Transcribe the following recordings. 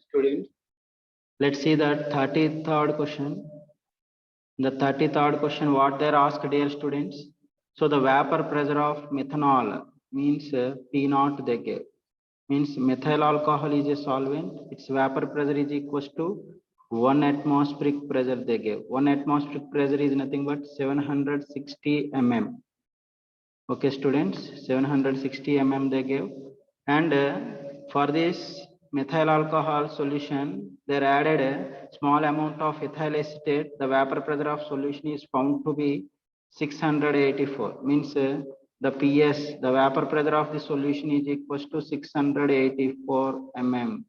Students, let's see the 33rd question. The 33rd question, what they're asked, dear students. So the vapor pressure of methanol means P naught they gave. Means methyl alcohol is a solvent. Its vapor pressure is equals to 1 atmospheric pressure they gave. 1 atmospheric pressure is nothing but 760 mm. Okay, students, 760 mm they gave. And for this methyl alcohol solution, they added a small amount of ethyl acetate. The vapor pressure of solution is found to be 684. Means the PS, the vapor pressure of the solution is equals to 684 mm.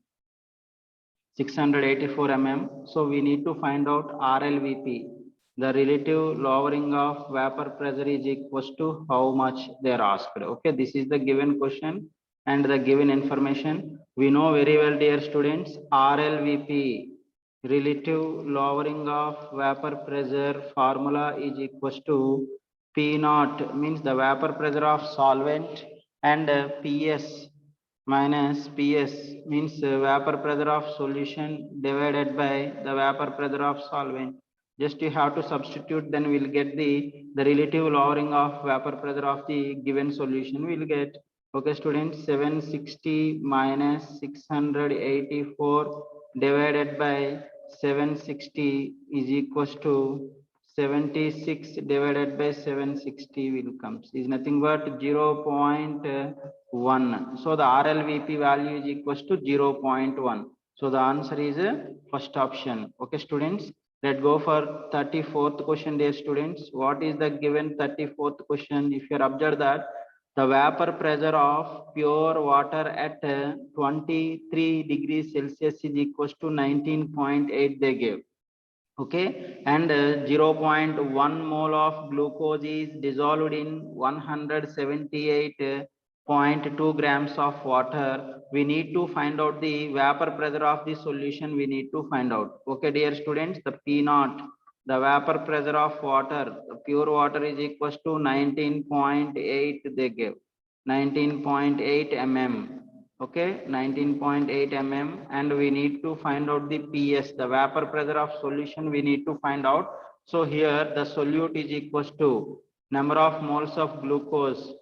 684 mm. So we need to find out RLVP. The relative lowering of vapor pressure is equals to how much they are asked. Okay, this is the given question and the given information. We know very well, dear students, RLVP, relative lowering of vapor pressure formula is equals to P naught, means the vapor pressure of solvent, and PS minus PS means vapor pressure of solution divided by the vapor pressure of solvent. Just you have to substitute, then we'll get the relative lowering of vapor pressure of the given solution. We'll get, okay students, 760 minus 684 divided by 760 is equals to 76 divided by 760 will comes is nothing but 0.1. So the RLVP value is equals to 0.1. So the answer is first option. Okay students, let's go for 34th question, dear students. What is the given 34th question? If you observe that the vapor pressure of pure water at 23 degrees Celsius is equals to 19.8 they gave. Okay, and 0.1 mole of glucose is dissolved in 178.2 grams of water. We need to find out the vapor pressure of the solution. We need to find out. Okay, dear students, the P naught, the vapor pressure of water, the pure water is equals to 19.8 they give, 19.8 mm. Okay, 19.8 mm, and we need to find out the PS, the vapor pressure of solution we need to find out. So here the solute is equals to number of moles of glucose.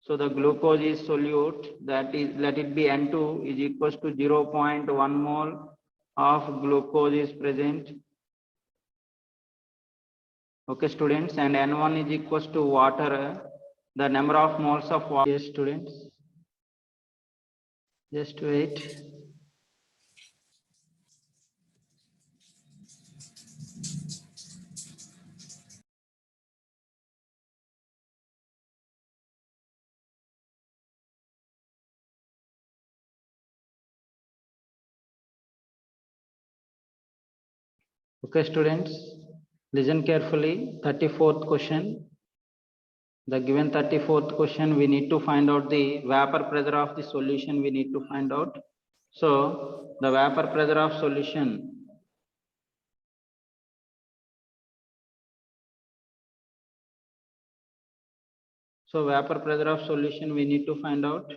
So the glucose is solute, that is, let it be N2 is equals to 0.1 mole of glucose is present. Okay students, and N1 is equals to water, the number of moles of water. Yes students, just wait. Okay, students, listen carefully. 34th question. The given 34th question, we need to find out the vapor pressure of the solution. We need to find out. So, the vapor pressure of solution. So, vapor pressure of solution, we need to find out.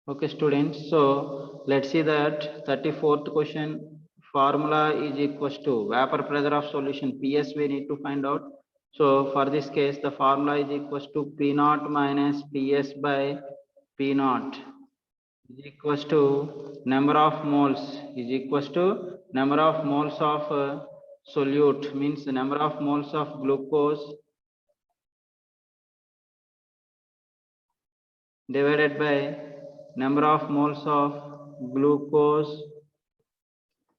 Okay, students. So, let's see that 34th question. Formula is equals to vapor pressure of solution. PS we need to find out. So, for this case, the formula is equals to P naught minus PS by P naught is equals to number of moles is equals to number of moles of solute, means the number of moles of glucose divided by number of moles of glucose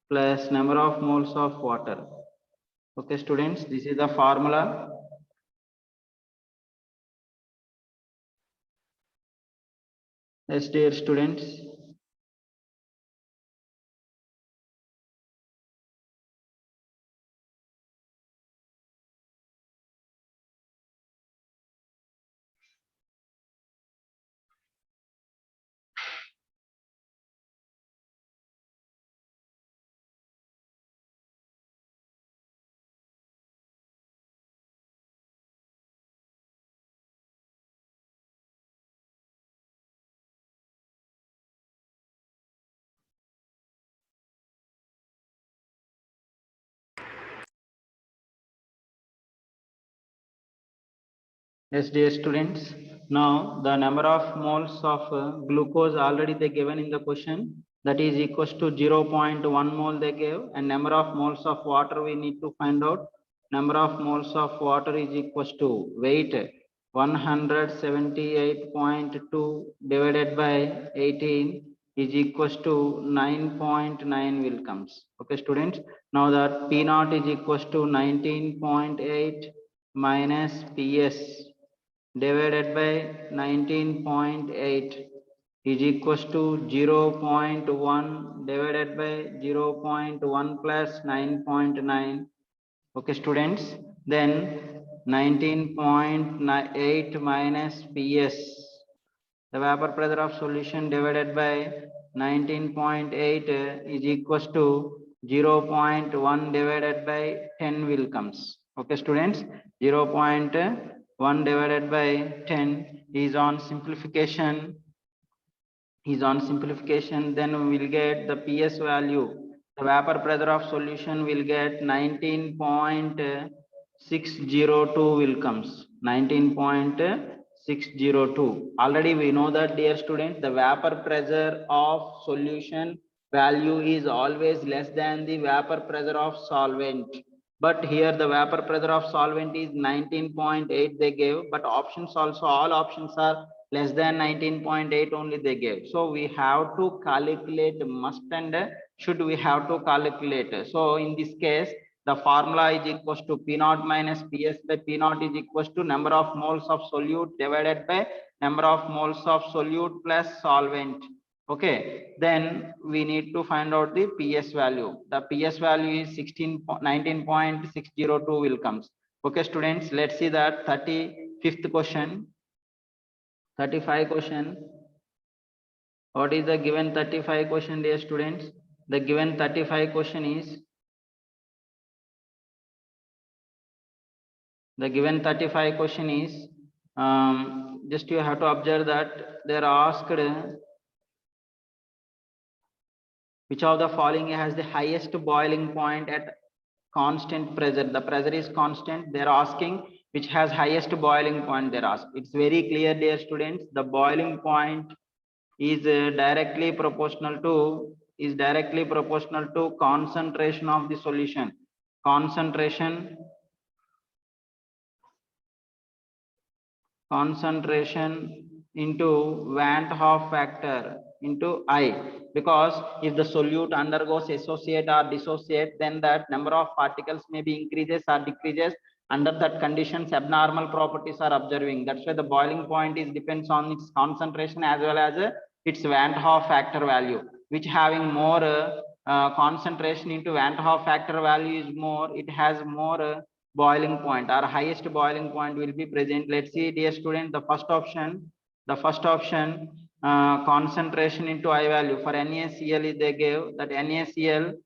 plus number of moles of water. Okay students, this is the formula. Yes dear students, Yes, dear students. Now the number of moles of glucose already they given in the question, that is equals to 0.1 mole they gave, and number of moles of water we need to find out. Number of moles of water is equals to weight 178.2 divided by 18 is equals to 9.9 will comes. Okay, students. Now that P naught is equals to 19.8 minus PS divided by 19.8 is equals to 0.1 divided by 0.1 plus 9.9. Okay, students. Then 19.8 minus PS, the vapor pressure of solution divided by 19.8 is equals to 0.1 divided by 10 will comes. Okay, students. 0.1 divided by 10 is on simplification, then we will get the PS value. The vapor pressure of solution will get 19.602 will comes. 19.602. Already we know that, dear students, the vapor pressure of solution value is always less than the vapor pressure of solvent. But here the vapor pressure of solvent is 19.8 they gave, but options also, all options are less than 19.8 only they gave. So we have to calculate, must and should we have to calculate. So in this case, the formula is equals to P naught minus PS by P naught is equals to number of moles of solute divided by number of moles of solute plus solvent. Okay, then we need to find out the PS value. The PS value is 19.602 will comes. Okay, students, let's see that 35th question. 35 question. What is the given 35 question, dear students? The given 35 question is, just you have to observe that they are asked which of the following has the highest boiling point at constant pressure. The pressure is constant. They are asking which has highest boiling point. They are asked. It's very clear, dear students. The boiling point is directly proportional to concentration of the solution. Concentration into Van 't Hoff factor into I, because if the solute undergoes associate or dissociate, then that number of particles may be increases or decreases. Under that conditions, abnormal properties are observing. That's why the boiling point is depends on its concentration as well as its Van 't Hoff factor value, which having more concentration into Van 't Hoff factor value is more, it has more boiling point, or highest boiling point will be present. Let's see, dear student, the first option, concentration into I value for NaCl, they gave that NaCl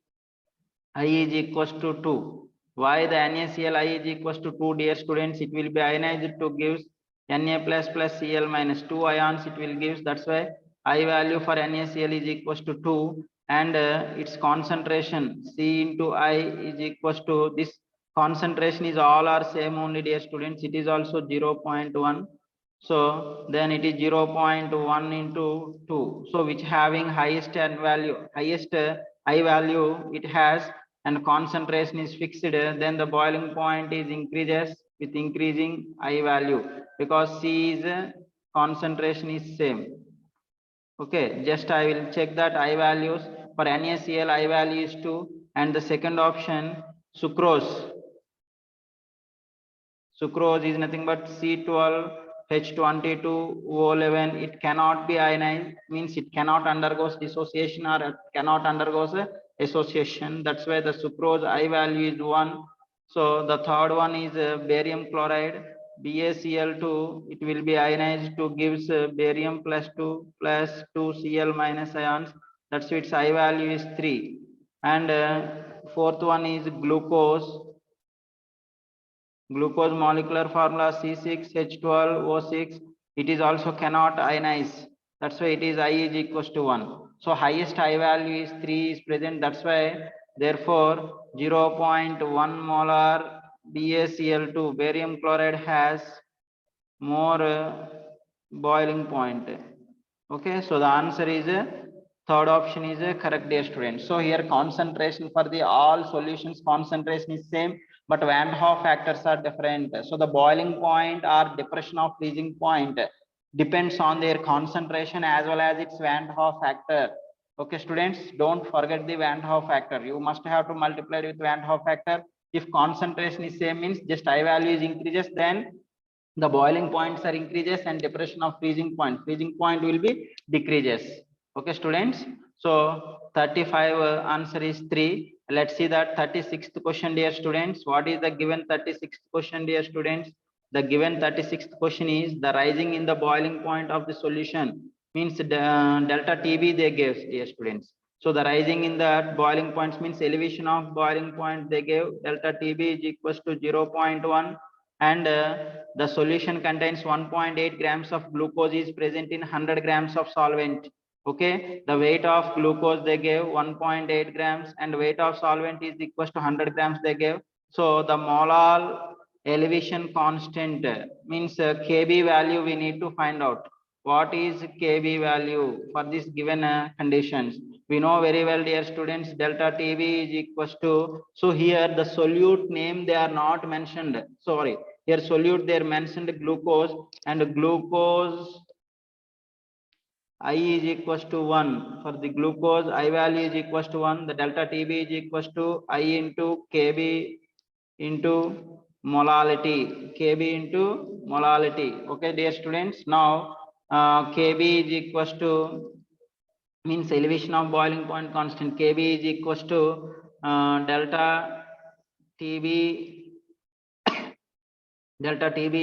I is equals to 2. Why the NaCl I is equals to 2, dear students? It will be ionized to gives Na plus plus Cl minus 2 ions it will gives. That's why I value for NaCl is equals to 2, and its concentration C into I is equals to this. Concentration is all are same only, dear students. It is also 0.1. So then it is 0.1 into 2. So which having highest value, highest I value it has, and concentration is fixed, then the boiling point is increases with increasing I value, because C is concentration is same. Okay, just I will check that I values for NaCl I value is 2, and the second option sucrose. Sucrose is nothing but C12H22O11. It cannot be ionized, means it cannot undergo dissociation or it cannot undergo association. That's why the sucrose I value is 1. So the third one is barium chloride, BaCl2. It will be ionized to gives barium plus 2 Cl minus ions. That's why its I value is 3. And fourth one is glucose. Glucose molecular formula C6H12O6. It is also cannot ionize. That's why it is I is equals to 1. So highest I value is 3 is present. That's why therefore 0.1 molar BaCl2 barium chloride has more boiling point. Okay, so the answer is third option is correct, dear students. So here concentration for the all solutions concentration is same, but Van Hoff factors are different. So the boiling point or depression of freezing point depends on their concentration as well as its Van Hoff factor. Okay, students, don't forget the Van Hoff factor. You must have to multiply with Van Hoff factor. If concentration is same means just I value is increases, then the boiling points are increases and depression of freezing point will be decreases. Okay, students. So 35 answer is 3. Let's see that 36th question, dear students. What is the given 36th question, dear students? The given 36th question is the rising in the boiling point of the solution means the delta TB they gave, dear students. So the rising in the boiling points means elevation of boiling point they gave delta TB is equals to 0.1, and the solution contains 1.8 grams of glucose is present in 100 grams of solvent. Okay, the weight of glucose they gave 1.8 grams and weight of solvent is equals to 100 grams they gave. So the molar elevation constant means kb value we need to find out. What is kb value for this given conditions? We know very well, dear students, delta tb is equals to, so here the solute name they are not mentioned, sorry, here solute they are mentioned glucose, and glucose I is equals to 1. For the glucose I value is equals to 1, the delta tb is equals to I into kb into molality, kb into molality. Okay, dear students, now kb is equals to means elevation of boiling point constant, kb is equals to delta tb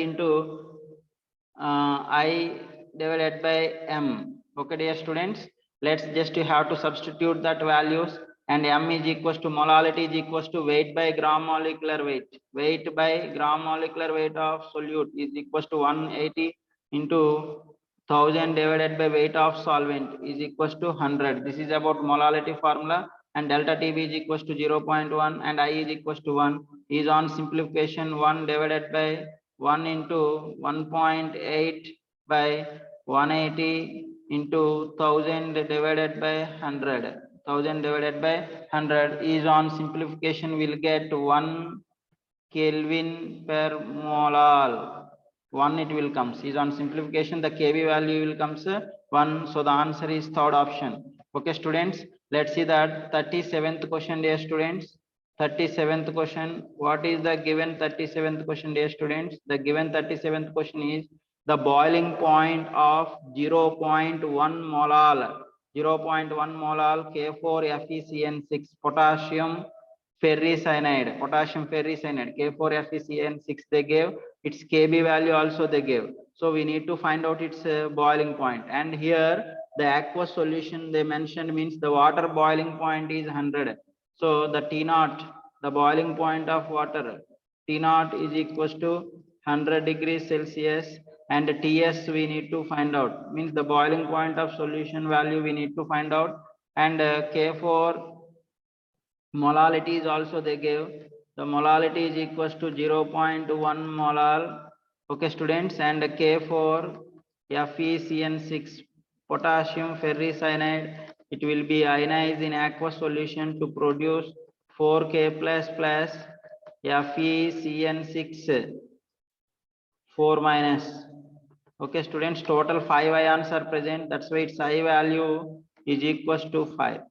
into I divided by m. Okay, dear students, let's just you have to substitute that values, and m is equals to molality is equals to weight by gram molecular weight. Weight by gram molecular weight of solute is equals to 180 into 1000 divided by weight of solvent is equals to 100. This is about molality formula, and delta tb is equals to 0.1 and I is equals to 1 is on simplification 1 divided by 1 into 1.8 by 180 into 1000 divided by 100. 1000 divided by 100 is on simplification will get 1 Kelvin per molal. 1 it will comes is on simplification the kb value will comes 1. So the answer is third option. Okay, students, let's see that 37th question, dear students. 37th question, what is the given 37th question, dear students? The given 37th question is the boiling point of 0.1 molal, 0.1 molal K4FeCN6 potassium ferricyanide K4FeCN6 they gave, its kb value also they gave. So we need to find out its boiling point, and here the aqueous solution they mentioned means the water boiling point is 100. So the T naught, the boiling point of water, T naught is equals to 100 degrees Celsius, and Ts we need to find out means the boiling point of solution value we need to find out, and K4 molality is also they gave, the molality is equals to 0.1 molal. Okay, students, and K4 FeCN6 potassium ferricyanide, it will be ionized in aqueous solution to produce 4K plus FeCN6 4 minus. Okay, students, total 5 ions are present, that's why its I value is equals to 5.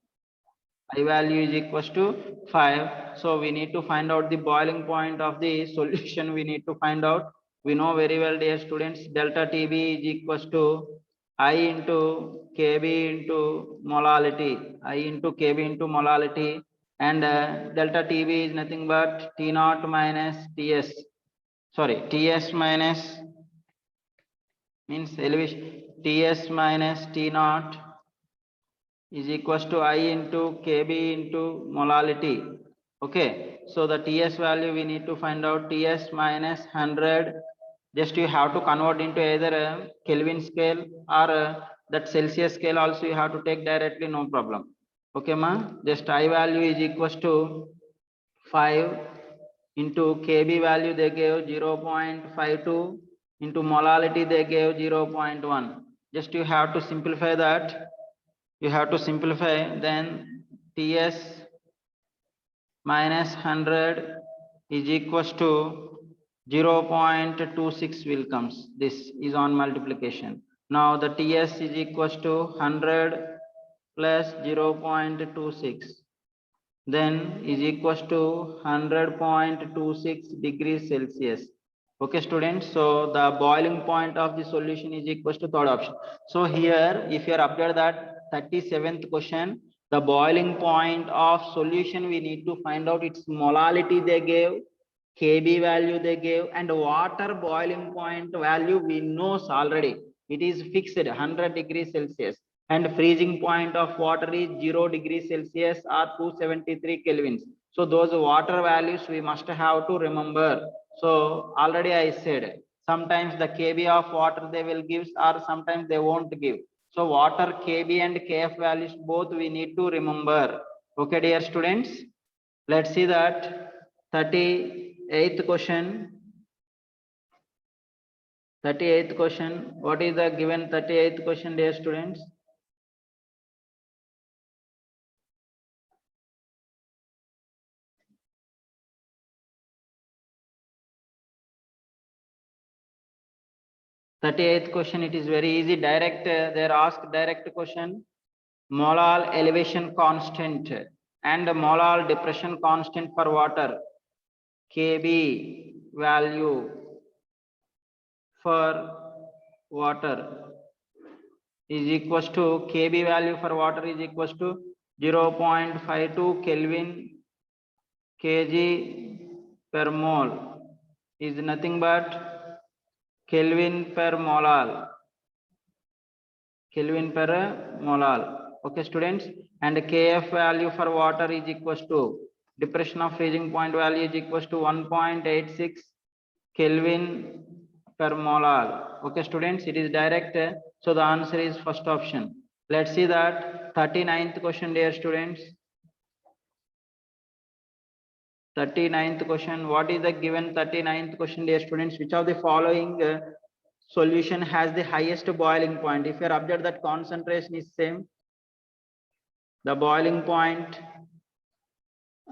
I value is equals to 5. So we need to find out the boiling point of the solution. We need to find out. We know very well, dear students, delta TB is equals to I into KB into molality. I into KB into molality. And delta TB is nothing but T naught minus TS. Sorry, TS minus means elevation. TS minus T naught is equals to I into kb into molality. Okay, so the Ts value we need to find out, Ts minus 100. Just you have to convert into either a Kelvin scale or that Celsius scale also you have to take directly, no problem. Okay, ma, just I value is equals to 5 into kb value they gave 0.52 into molality they gave 0.1. Just you have to simplify that. You have to simplify, then Ts minus 100 is equals to 0.26 will comes. This is on multiplication. Now the Ts is equals to 100 plus 0.26, then is equals to 100.26 degrees Celsius. Okay, students. So the boiling point of the solution is equals to third option. So here, if you are updated that 37th question, the boiling point of solution we need to find out its molality they gave, Kb value they gave, and water boiling point value we knows already. It is fixed 100 degrees Celsius. And freezing point of water is 0 degrees Celsius or 273 kelvins. So those water values we must have to remember. So already I said, sometimes the Kb of water they will give, or sometimes they won't give. So water Kb and Kf values both we need to remember. Okay, dear students, let's see that 38th question. 38th question. What is the given 38th question, dear students? Thirty-eighth question, it is very easy. Direct, they ask direct question. Molal elevation constant and molal depression constant for water. Kb value for water is equals to, Kb value for water is equals to 0.52 Kelvin kg per mole, is nothing but Kelvin per molal. Kelvin per molal. Okay, students. And Kf value for water is equals to, depression of freezing point value is equals to 1.86 Kelvin per molal. Okay, students, it is direct. So the answer is first option. Let's see that 39th question, dear students. 39th question. What is the given 39th question, dear students? Which of the following solution has the highest boiling point? If you are updated that concentration is same, the boiling point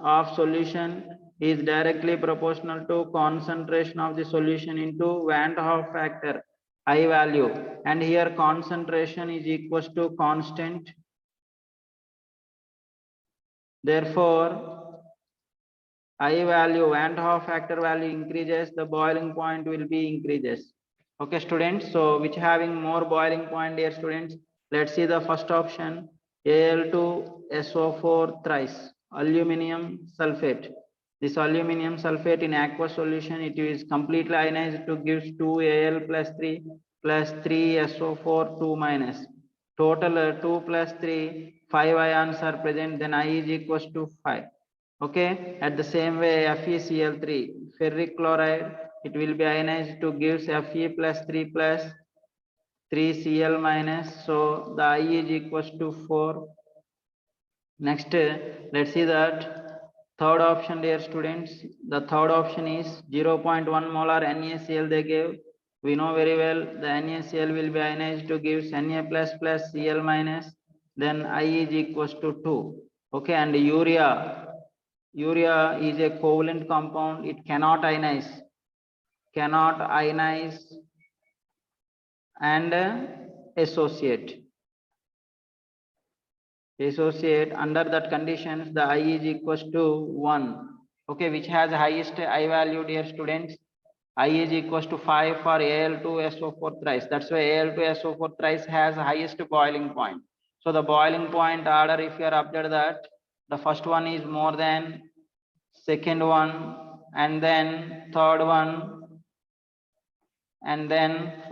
of solution is directly proportional to concentration of the solution into Van 't Hoff factor, I value, and here concentration is equals to constant. Therefore, I value, Van 't Hoff factor value increases, the boiling point will be increases. Okay, students. So which having more boiling point, dear students? Let's see the first option, Al2SO4 thrice, aluminium sulfate. This aluminium sulfate in aqueous solution, it is completely ionized to gives 2Al plus 3SO4 2 minus. Total 2 plus 3, 5 ions are present, then I is equals to 5. Okay, at the same way FeCl3, ferric chloride, it will be ionized to gives Fe plus 3 plus 3Cl minus. So the I is equals to 4. Next, let's see that third option, dear students. The third option is 0.1 molar NaCl they gave. We know very well the NaCl will be ionized to gives Na plus plus Cl minus. Then I is equals to 2. Okay, and urea is a covalent compound. It cannot ionize and associate under that conditions, the I is equals to 1. Okay, which has highest I value, dear students? I is equals to 5 for Al2SO4 thrice. That's why Al2SO4 thrice has highest boiling point. So the boiling point order, if you are updated that, the first one is more than second one, and then third one, and then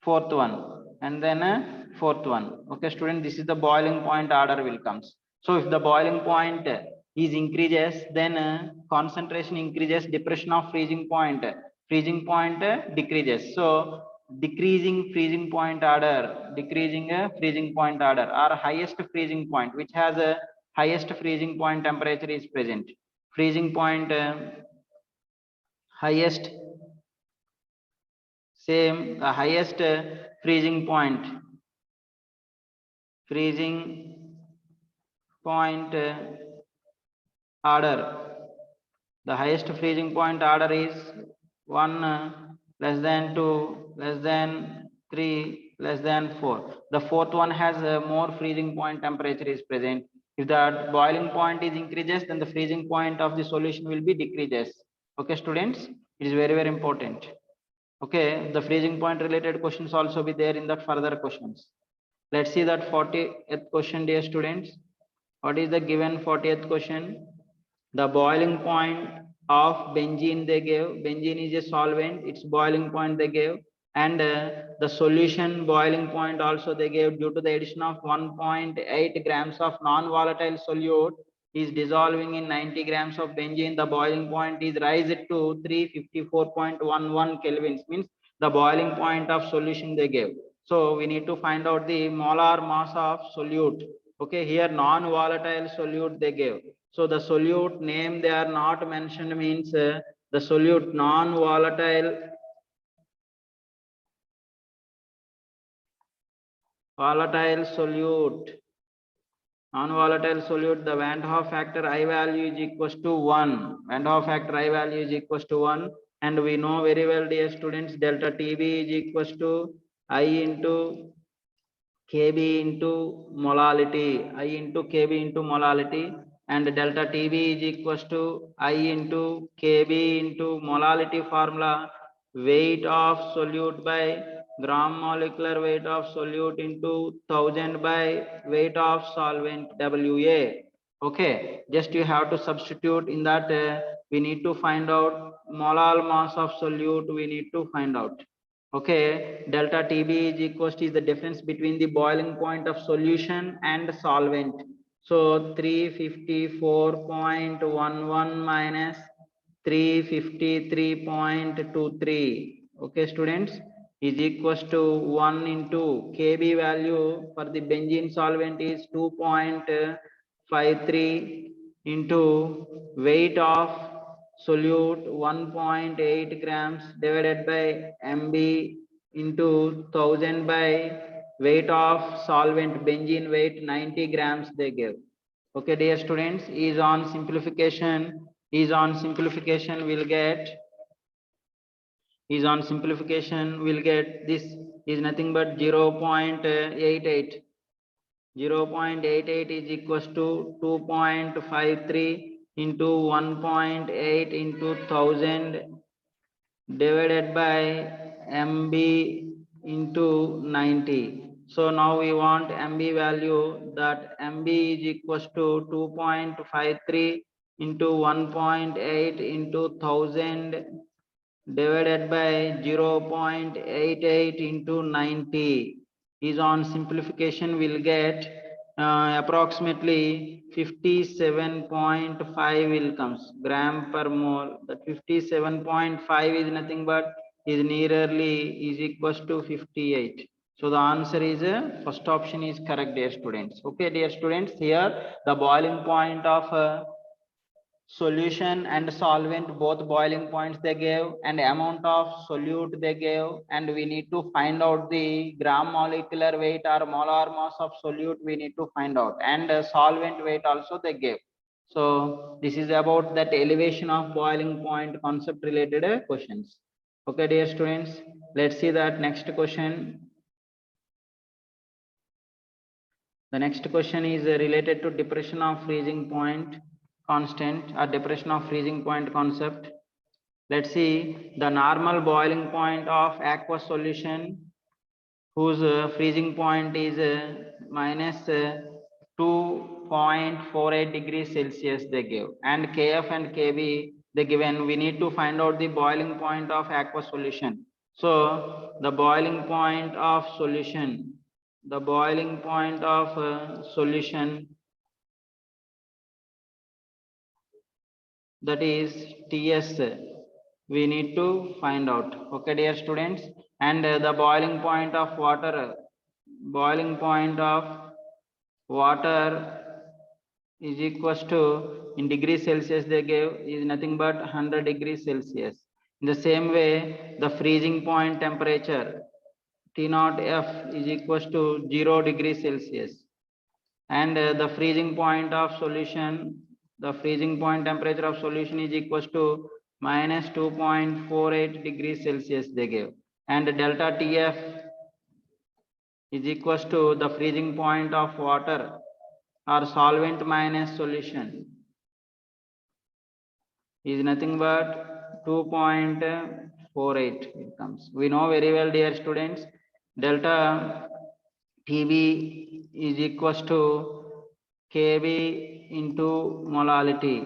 fourth one, and then fourth one. Okay, student, this is the boiling point order will comes. So if the boiling point is increases, then concentration increases, depression of freezing point decreases. So decreasing freezing point order, or highest freezing point, which has a highest freezing point temperature is present. Freezing point highest Same, the highest freezing point order. The highest freezing point order is 1 less than 2 less than 3 less than 4. The fourth one has a more freezing point temperature is present. If the boiling point is increases, then the freezing point of the solution will be decreases. Okay, students, it is very important. Okay, the freezing point related questions also be there in the further questions. Let's see that 40th question, dear students. What is the given 40th question? The boiling point of benzene they gave. Benzene is a solvent, its boiling point they gave, and the solution boiling point also they gave. Due to the addition of 1.8 grams of non-volatile solute is dissolving in 90 grams of benzene, the boiling point is raised to 354.11 kelvins, means the boiling point of solution they gave. So we need to find out the molar mass of solute. Okay, here non-volatile solute they gave. So the solute name they are not mentioned, means the solute non-volatile solute. Non-volatile solute, the Van Hoff factor I value is equals to 1. Van Hoff factor I value is equals to 1. And we know very well, dear students, delta TB is equals to I into Kb into molality, I into Kb into molality, and delta Tb is equals to I into Kb into molality formula, weight of solute by gram molecular weight of solute into 1000 by weight of solvent Wa. Okay, just you have to substitute in that. We need to find out molar mass of solute, we need to find out. Okay, delta TB is equals to the difference between the boiling point of solution and solvent. So 354.11 minus 353.23. Okay, students, is equals to 1 into Kb value for the benzene solvent is 2.53 into weight of solute 1.8 grams divided by mb into 1000 by weight of solvent benzene weight 90 grams they give. Okay, dear students, is on simplification will get this is nothing but 0.88. 0.88 is equals to 2.53 into 1.8 into 1000 divided by mb into 90. So now we want mb value, that mb is equals to 2.53 into 1.8 into 1000 divided by 0.88 into 90. Is on simplification will get approximately 57.5 will comes gram per mole. That 57.5 is nothing but is nearly is equals to 58. So the answer is first option is correct, dear students. Okay, dear students, here the boiling point of solution and solvent, both boiling points they gave and amount of solute they gave, and we need to find out the gram molecular weight or molar mass of solute we need to find out, and solvent weight also they gave. So this is about that elevation of boiling point concept related questions. Okay, dear students, let's see that next question. The next question is related to depression of freezing point constant or depression of freezing point concept. Let's see the normal boiling point of aqueous solution whose freezing point is minus 2.48 degrees Celsius they give, and Kf and Kb they given. We need to find out the boiling point of aqueous solution. So the boiling point of solution, solution, that is Ts, we need to find out. Okay, dear students, and the boiling point of water, is equals to, in degrees Celsius they gave, is nothing but 100 degrees Celsius. In the same way, the freezing point temperature T0F is equals to 0 degrees Celsius, and the freezing point of solution, the freezing point temperature of solution is equals to minus 2.48 degrees Celsius they gave, and delta TF is equals to the freezing point of water or solvent minus solution is nothing but 2.48 it comes. We know very well, dear students, delta TB is equals to KB into molality.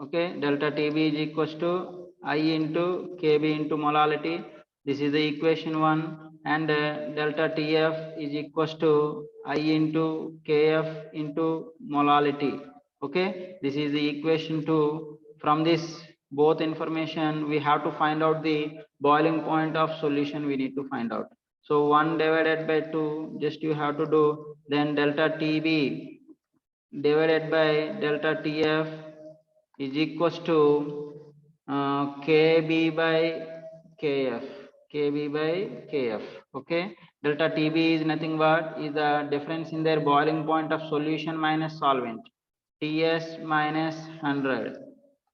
Okay, delta TB is equals to I into KB into molality. This is the equation 1, and delta TF is equals to I into KF into molality. Okay, this is the equation 2. From this both information, we have to find out the boiling point of solution. We need to find out. So 1 divided by 2, just you have to do, then delta TB divided by delta TF is equals to KB by KF, KB by KF. Okay, delta TB is nothing but is the difference in their boiling point of solution minus solvent, TS minus 100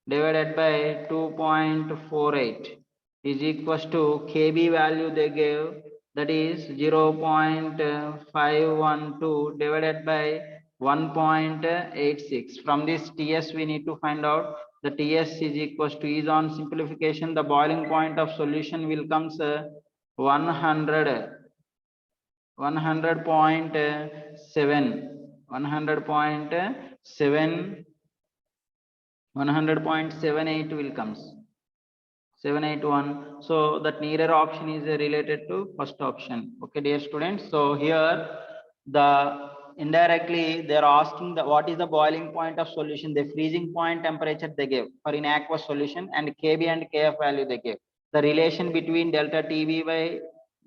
divided by 2.48 is equals to KB value they gave, that is 0.512 divided by 1.86. From this TS we need to find out the TS is equals to, is on simplification the boiling point of solution will comes 100.7 100.78 will comes 781. So that neither option is related to first option. Okay, dear students. So here the indirectly they are asking the what is the boiling point of solution, the freezing point temperature they gave for in aqueous solution, and KB and KF value they gave. The relation between delta TB by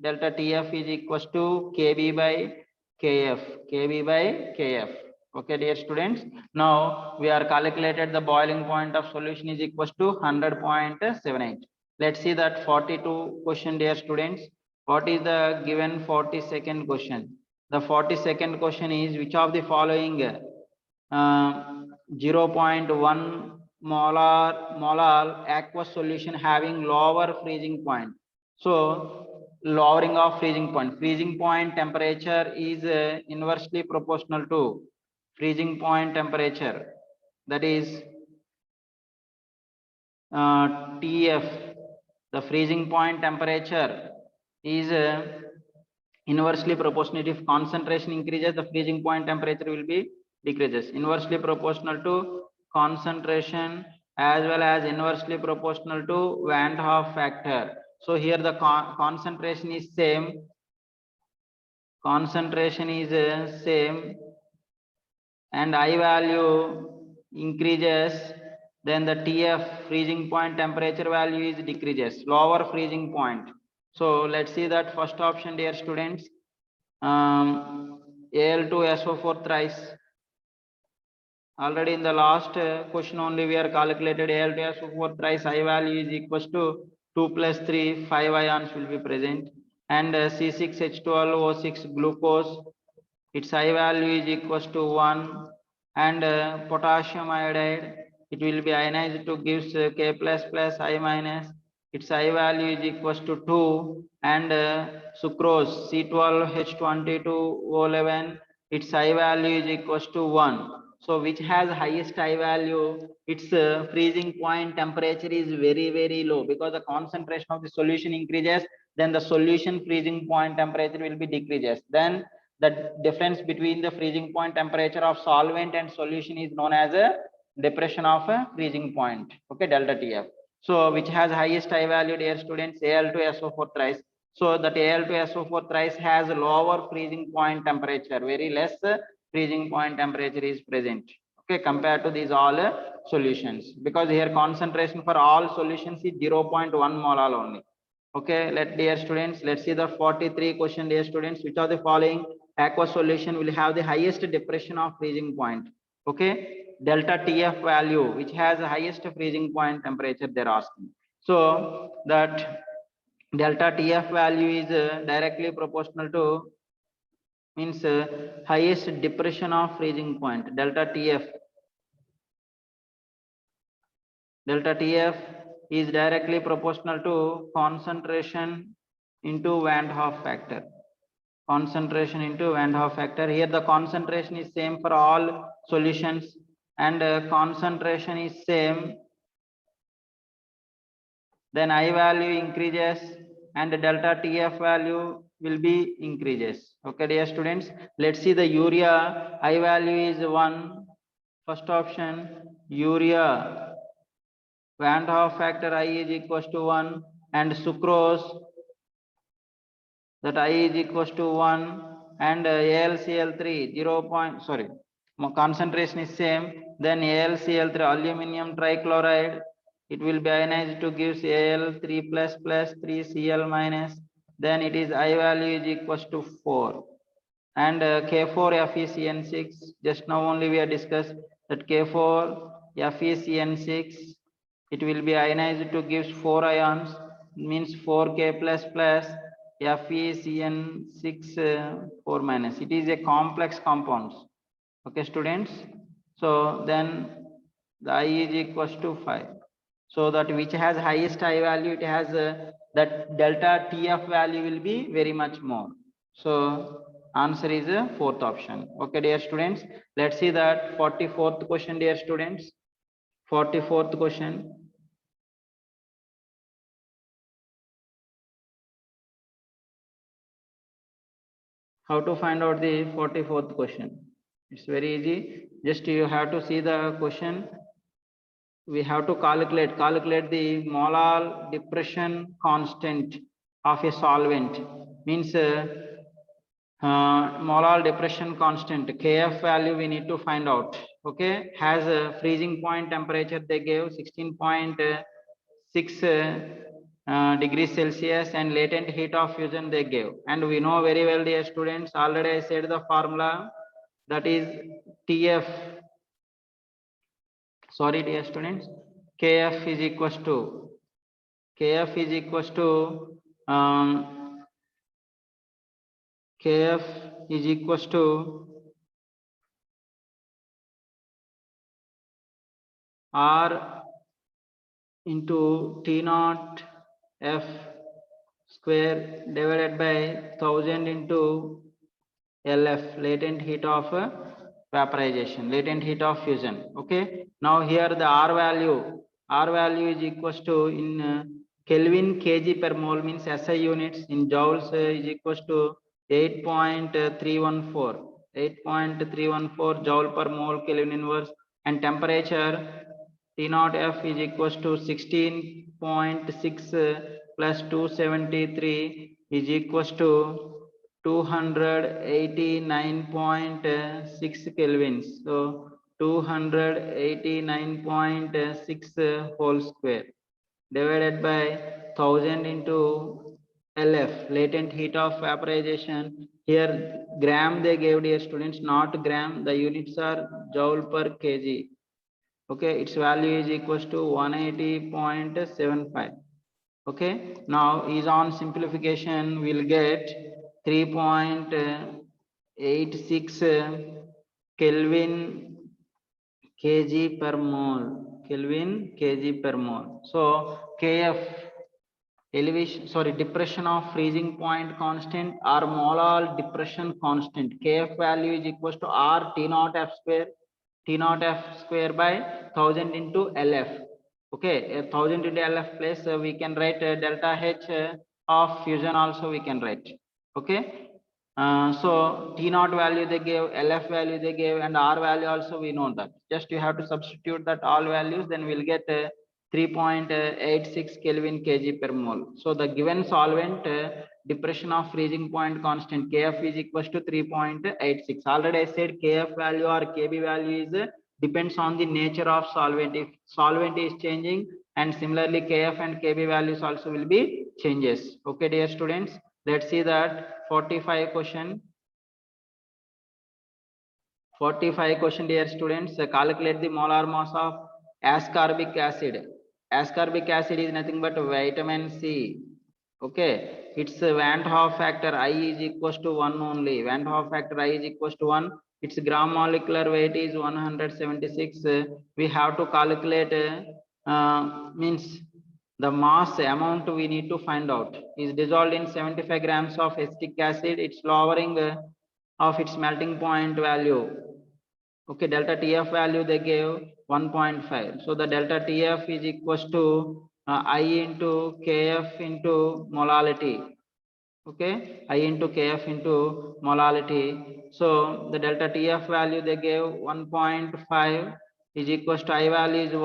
delta TF is equals to KB by KF, KB by KF. Okay, dear students. Now we are calculated the boiling point of solution is equals to 100.78. Let's see that 42 question, dear students. What is the given 42nd question? The 42nd question is which of the following 0.1 molar aqueous solution having lower freezing point. So lowering of freezing point temperature is inversely proportional to freezing point temperature, that is TF. The freezing point temperature is inversely proportional. If concentration increases, the freezing point temperature will be decreases. Inversely proportional to concentration as well as inversely proportional to Van 't Hoff factor. So here the concentration is same. Concentration is same, and I value increases, then the TF freezing point temperature value is decreases, lower freezing point. So let's see that first option, dear students. Al2SO4 thrice. Already in the last question only we are calculated Al2SO4 thrice. I value is equals to 2 plus 3, 5 ions will be present, and C6H12O6 glucose, its I value is equals to 1, and potassium iodide, it will be ionized to gives K plus plus I minus, its I value is equals to 2, and sucrose C12H22O11, its I value is equals to 1. So which has highest I value, its freezing point temperature is very low, because the concentration of the solution increases, then the solution freezing point temperature will be decreases. Then the difference between the freezing point temperature of solvent and solution is known as a depression of a freezing point. Okay, delta TF. So which has highest I value, dear students? Al2SO4 thrice. So that Al2SO4 thrice has lower freezing point temperature, very less freezing point temperature is present. Okay, compared to these all solutions, because here concentration for all solutions is 0.1 molar only. Okay, dear students, let's see the 43 question, dear students. Which of the following aqueous solution will have the highest depression of freezing point? Okay, delta TF value, which has the highest freezing point temperature they're asking. So that delta TF value is directly proportional to, means highest depression of freezing point. Delta TF is directly proportional to concentration into Van 't Hoff factor. Concentration into Van 't Hoff factor. Here the concentration is same for all solutions, and concentration is same, then I value increases and delta TF value will be increases. Okay, dear students, let's see the urea. I value is 1. First option, urea Van 't Hoff factor I is equals to 1, and sucrose, that I is equals to 1, and AlCl3 0. Sorry, concentration is same. Then AlCl3 aluminum trichloride, it will be ionized to gives Al3 plus plus 3Cl minus. Then it is I value is equals to 4, and K4FeCN6. Just now only we have discussed that K4FeCN6, it will be ionized to gives 4 ions, means 4K plus plus FeCN6 4 minus. It is a complex compounds. Okay, students. So then the I is equals to 5. So that which has highest I value, it has that delta TF value will be very much more. So answer is a fourth option. Okay, dear students, let's see that 44th question, dear students. 44th question. How to find out the 44th question? It's very easy. Just you have to see the question. We have to calculate the molar depression constant of a solvent, means molar depression constant Kf value we need to find out. Okay, has a freezing point temperature they gave 16.6 degrees Celsius, and latent heat of fusion they gave, and we know very well, dear students, already I said the formula, that is TF. Sorry, dear students, Kf is equals to Kf is equals to R into T naught F square divided by 1000 into LF, latent heat of vaporization, latent heat of fusion. Okay, now here the R value is equals to, in Kelvin kg per mole, means SI units, in joules is equals to 8.314 joule per mole Kelvin inverse, and temperature T naught F is equals to 16.6 plus 273 is equals to 289.6 kelvins. So 289.6 whole square divided by 1000 into LF, latent heat of vaporization. Here gram they gave, dear students, not gram. The units are joule per kg. Okay, its value is equals to 180.75. Okay, now is on simplification, we'll get 3.86 Kelvin kg per mole. So Kf, elevation, sorry, depression of freezing point constant, or molar depression constant, Kf value is equals to R T naught F square by 1000 into LF. Okay, 1000 into LF plus we can write delta H of fusion also we can write. Okay, so T naught value they gave, LF value they gave, and R value also we know that. Just you have to substitute that all values, then we'll get 3.86 Kelvin kg per mole. So the given solvent depression of freezing point constant Kf is equals to 3.86. Already I said Kf value or Kb value is depends on the nature of solvent. If solvent is changing, and similarly Kf and Kb values also will be changes. Okay, dear students, let's see that 45 question. 45 question, dear students. Calculate the molar mass of ascorbic acid. Ascorbic acid is nothing but vitamin C. Okay, its Van Hoff factor I is equals to 1 only. Van Hoff factor I is equals to 1. Its gram molecular weight is 176. We have to calculate means the mass amount we need to find out is dissolved in 75 grams of acetic acid. Its lowering of its melting point value. Okay, delta TF value they gave 1.5. So the delta TF is equals to I into KF into molality. Okay, I into KF into molality. So the delta TF value they gave 1.5 is equals to I value is 1.